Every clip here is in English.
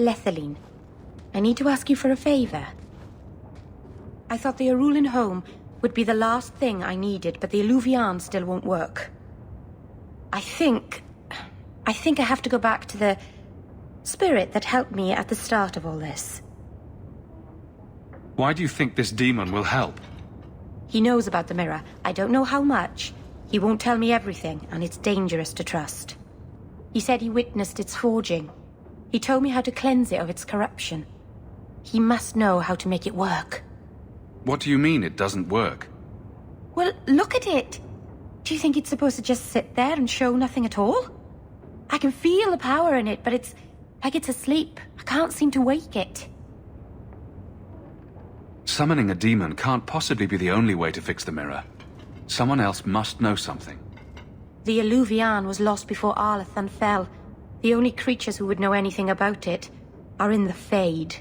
Lethaline, I need to ask you for a favor. I thought the Arulin home would be the last thing I needed, but the Alluvian still won't work. I think I have to go back to the spirit that helped me at the start of all this. Why do you think this demon will help? He knows about the mirror. I don't know how much. He won't tell me everything, and it's dangerous to trust. He said he witnessed its forging. He told me how to cleanse it of its corruption. He must know how to make it work. What do you mean it doesn't work? Well, look at it. Do you think it's supposed to just sit there and show nothing at all? I can feel the power in it, but it's like it's asleep. I can't seem to wake it. Summoning a demon can't possibly be the only way to fix the mirror. Someone else must know something. The Alluvian was lost before Arlathan fell. The only creatures who would know anything about it are in the Fade.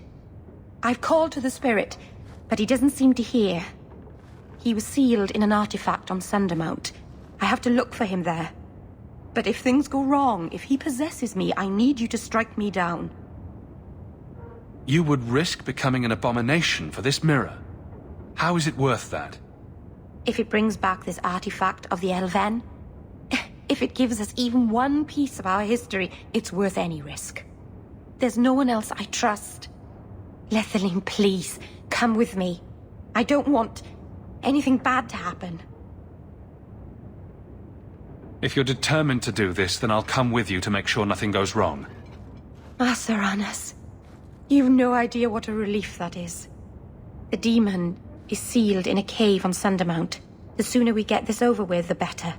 I've called to the spirit, but he doesn't seem to hear. He was sealed in an artifact on Sundermount. I have to look for him there. But if things go wrong, if he possesses me, I need you to strike me down. You would risk becoming an abomination for this mirror. How is it worth that? If it brings back this artifact of the Elven, if it gives us even one piece of our history, it's worth any risk. There's no one else I trust. Lethaline, please, come with me. I don't want anything bad to happen. If you're determined to do this, then I'll come with you to make sure nothing goes wrong. Saranas, you've no idea what a relief that is. The demon is sealed in a cave on Sundermount. The sooner we get this over with, the better.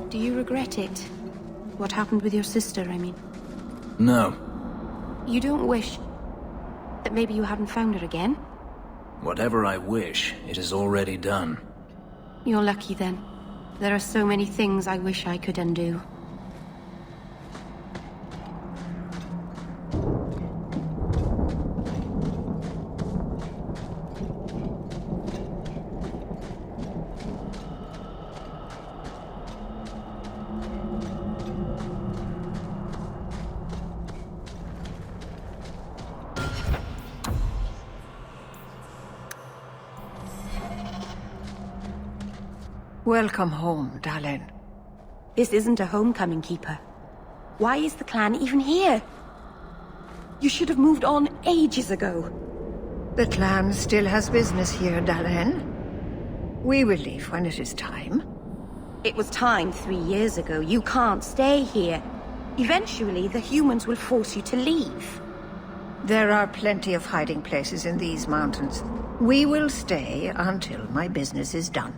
Do you regret it? What happened with your sister, I mean? No. You don't wish that maybe you hadn't found her again? Whatever I wish, it is already done. You're lucky then. There are so many things I wish I could undo. Welcome home, Dalen. This isn't a homecoming, Keeper. Why is the clan even here? You should have moved on ages ago. The clan still has business here, Dalen. We will leave when it is time. It was time 3 years ago. You can't stay here. Eventually, the humans will force you to leave. There are plenty of hiding places in these mountains. We will stay until my business is done.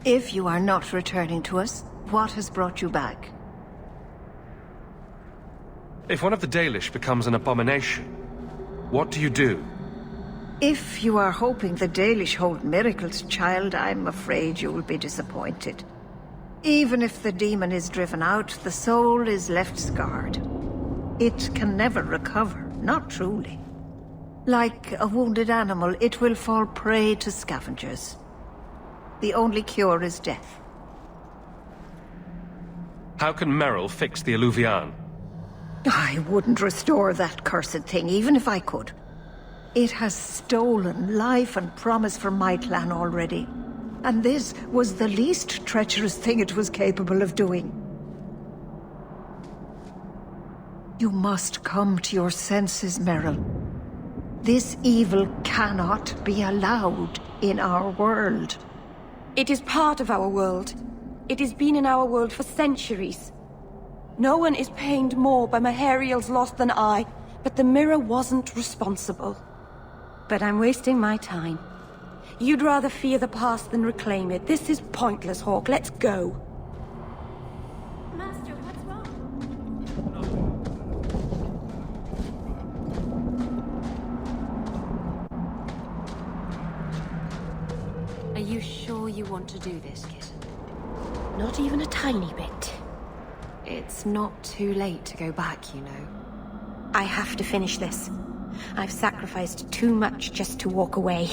If you are not returning to us, what has brought you back? If one of the Dalish becomes an abomination, what do you do? If you are hoping the Dalish hold miracles, child, I'm afraid you will be disappointed. Even if the demon is driven out, the soul is left scarred. It can never recover, not truly. Like a wounded animal, it will fall prey to scavengers. The only cure is death. How can Merrill fix the Alluvian? I wouldn't restore that cursed thing, even if I could. It has stolen life and promise from my clan already. And this was the least treacherous thing it was capable of doing. You must come to your senses, Merrill. This evil cannot be allowed in our world. It is part of our world. It has been in our world for centuries. No one is pained more by Merrill's loss than I, but the mirror wasn't responsible. But I'm wasting my time. You'd rather fear the past than reclaim it. This is pointless, Hawke. Let's go. Master, what's wrong? Are you sure you want to do this, kitten? Not even a tiny bit. It's not too late to go back, you know. I have to finish this. I've sacrificed too much just to walk away.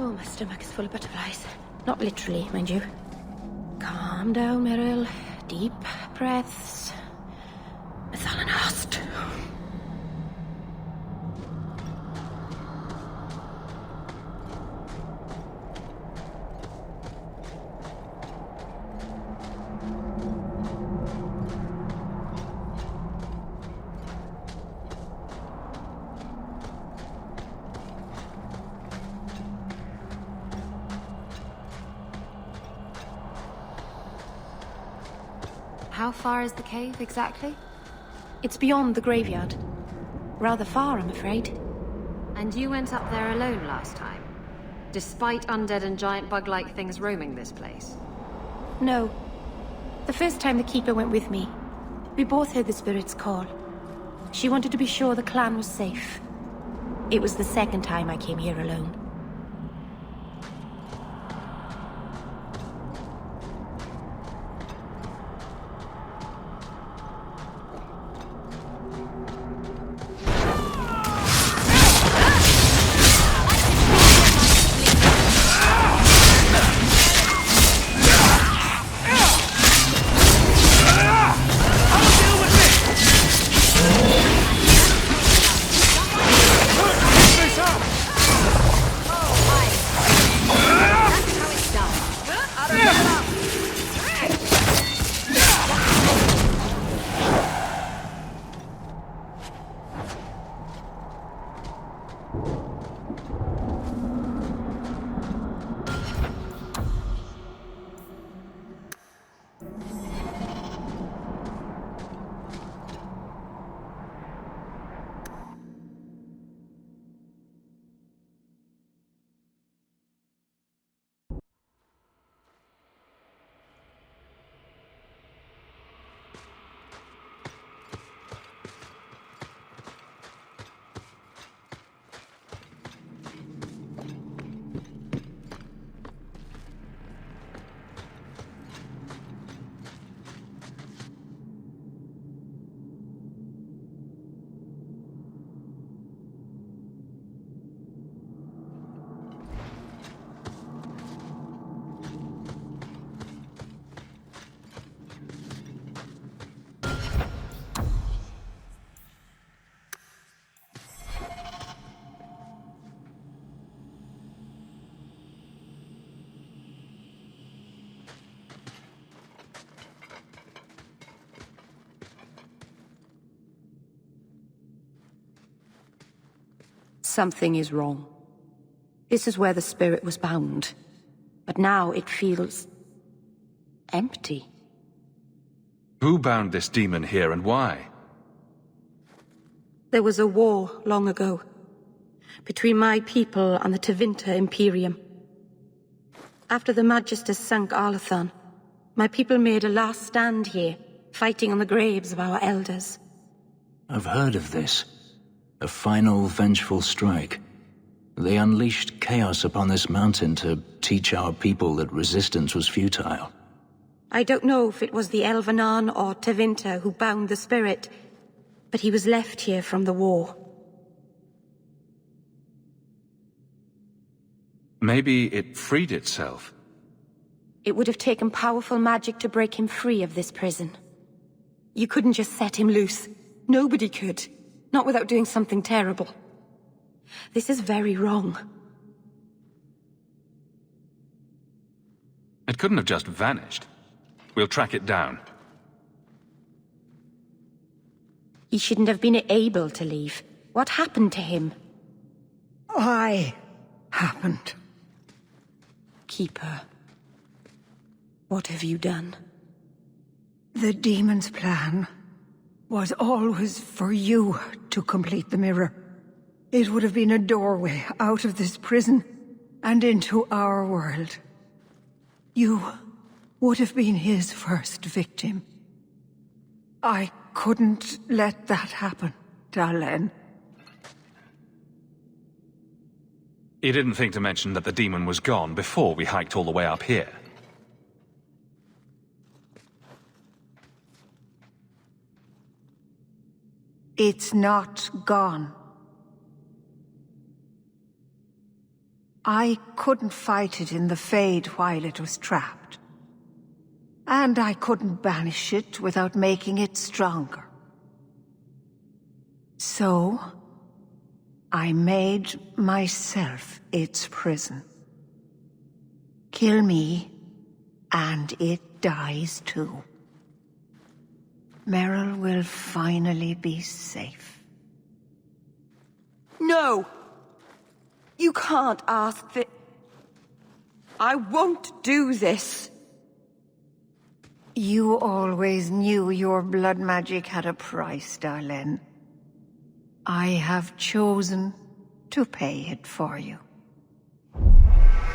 Oh, my stomach is full of butterflies. Not literally, mind you. Calm down, Merrill. Deep breaths. Methalanast. How far is the cave, exactly? It's beyond the graveyard. Rather far, I'm afraid. And you went up there alone last time? Despite undead and giant bug-like things roaming this place? No. The first time the Keeper went with me, we both heard the Spirit's call. She wanted to be sure the clan was safe. It was the second time I came here alone. Something is wrong. This is where the spirit was bound. But now it feels... empty. Who bound this demon here and why? There was a war long ago, between my people and the Tevinter Imperium. After the Magisters sunk Arlathan, my people made a last stand here, fighting on the graves of our elders. I've heard of this. A final vengeful strike. They unleashed chaos upon this mountain to teach our people that resistance was futile. I don't know if it was the Elvenan or Tevinter who bound the spirit, but he was left here from the war. Maybe it freed itself. It would have taken powerful magic to break him free of this prison. You couldn't just set him loose. Nobody could. Not without doing something terrible. This is very wrong. It couldn't have just vanished. We'll track it down. He shouldn't have been able to leave. What happened to him? Why happened? Keeper. What have you done? The demon's plan was always for you to complete the mirror. It would have been a doorway out of this prison and into our world. You would have been his first victim. I couldn't let that happen, Dalen. You didn't think to mention that the demon was gone before we hiked all the way up here. It's not gone. I couldn't fight it in the Fade while it was trapped. And I couldn't banish it without making it stronger. So, I made myself its prison. Kill me, and it dies too. Merrill will finally be safe. No! You can't ask that. I won't do this. You always knew your blood magic had a price, Darlene. I have chosen to pay it for you.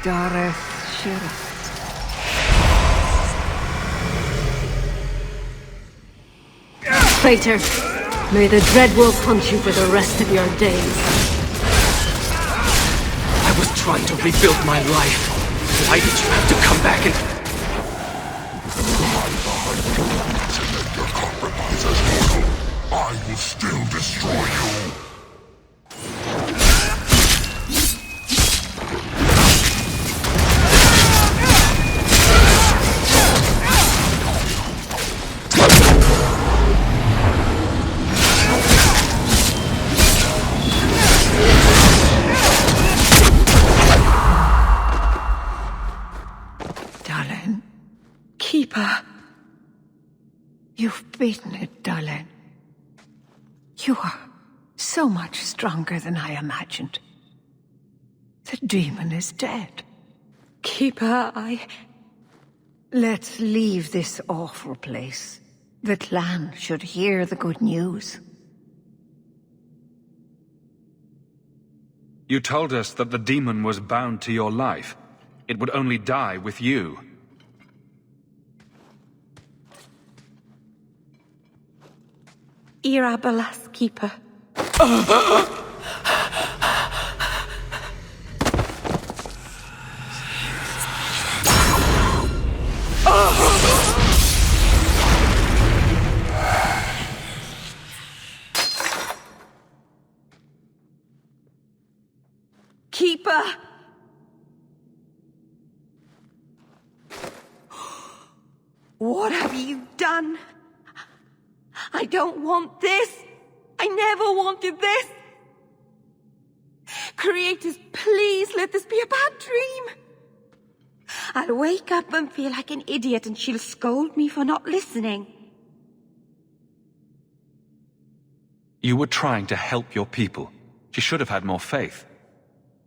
Dareth Shira. Traitor, may the Dreadwolf hunt you for the rest of your days. I was trying to rebuild my life. Why did you have to come back and... I will still destroy you! Darlene, Keeper. you've beaten it, Darlene. You are so much stronger than I imagined. The demon is dead. Keeper, Let's leave this awful place. The clan should hear the good news. You told us that the demon was bound to your life. It would only die with you. Irabalas, Keeper. Keeper! What have you done? I don't want this. I never wanted this. Creators, please let this be a bad dream. I'll wake up and feel like an idiot and she'll scold me for not listening. You were trying to help your people. She should have had more faith.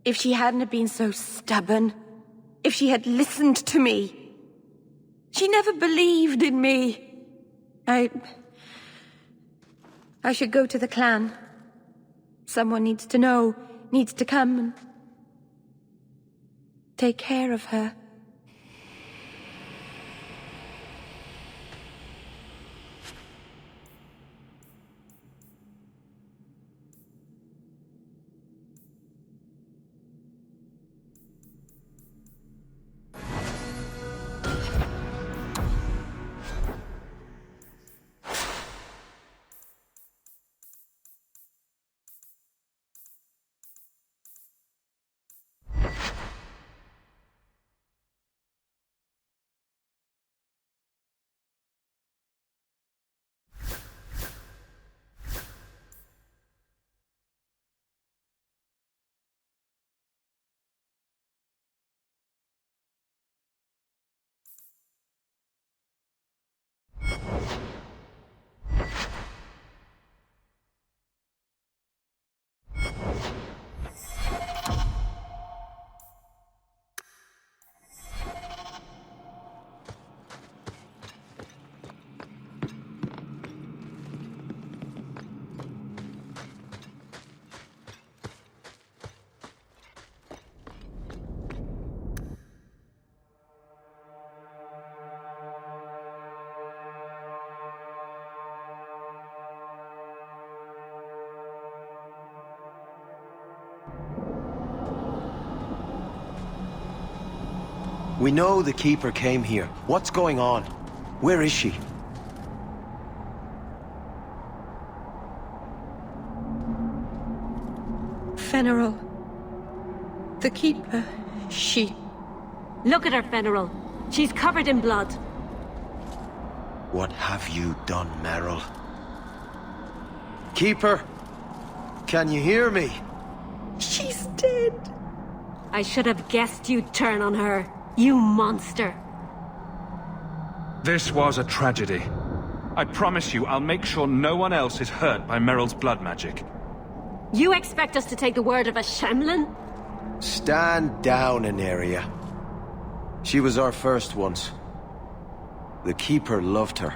If she hadn't have been so stubborn, if she had listened to me. She never believed in me. I should go to the clan. Someone needs to know, needs to come and take care of her. We know the Keeper came here. What's going on? Where is she? Merrill. The Keeper, she... Look at her, Merrill. She's covered in blood. What have you done, Merrill? Keeper? Can you hear me? She's dead. I should have guessed you'd turn on her. You monster. This was a tragedy. I promise you, I'll make sure no one else is hurt by Merrill's blood magic. You expect us to take the word of a Shemlin? Stand down, Aneria. She was our first once. The Keeper loved her.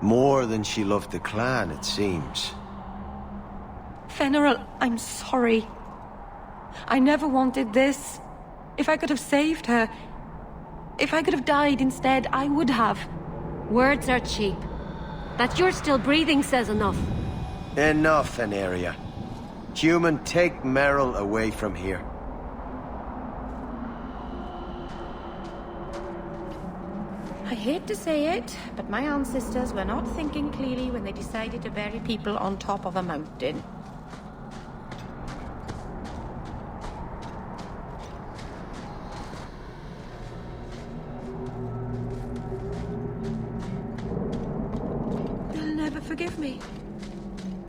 More than she loved the clan, it seems. Merrill, I'm sorry. I never wanted this. If I could have saved her, if I could have died instead, I would have. Words are cheap. That you're still breathing says enough. Enough, Aneria. Human, take Merrill away from here. I hate to say it, but my ancestors were not thinking clearly when they decided to bury people on top of a mountain. They'll never forgive me.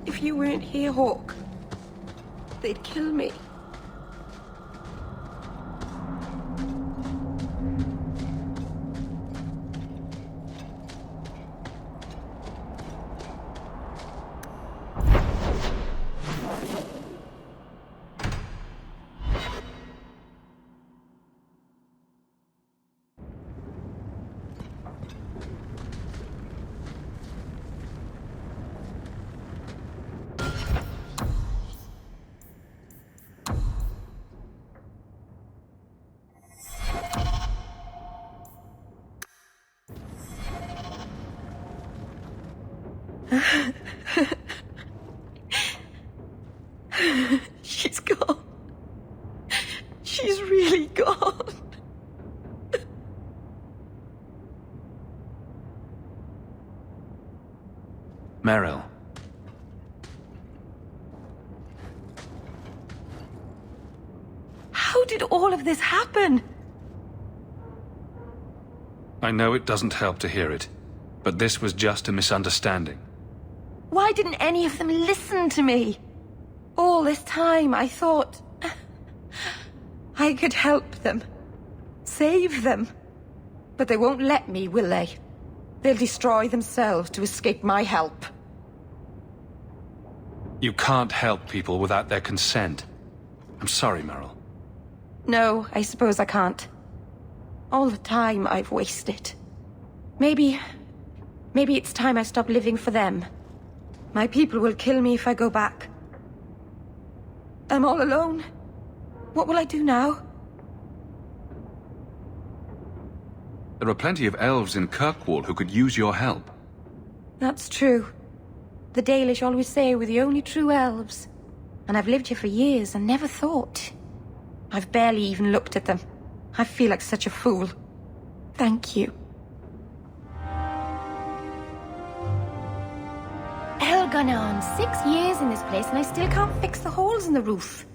If you weren't here, Hawke, they'd kill me. She's gone. She's really gone. Merrill. How did all of this happen? I know it doesn't help to hear it, but this was just a misunderstanding. Why didn't any of them listen to me? All this time, I thought... I could help them. Save them. But they won't let me, will they? They'll destroy themselves to escape my help. You can't help people without their consent. I'm sorry, Merrill. No, I suppose I can't. All the time I've wasted. Maybe it's time I stop living for them. My people will kill me if I go back. I'm all alone. What will I do now? There are plenty of elves in Kirkwall who could use your help. That's true. The Dalish always say we're the only true elves. And I've lived here for years and never thought. I've barely even looked at them. I feel like such a fool. Thank you. Hell gone on. 6 years in this place and I still can't fix the holes in the roof.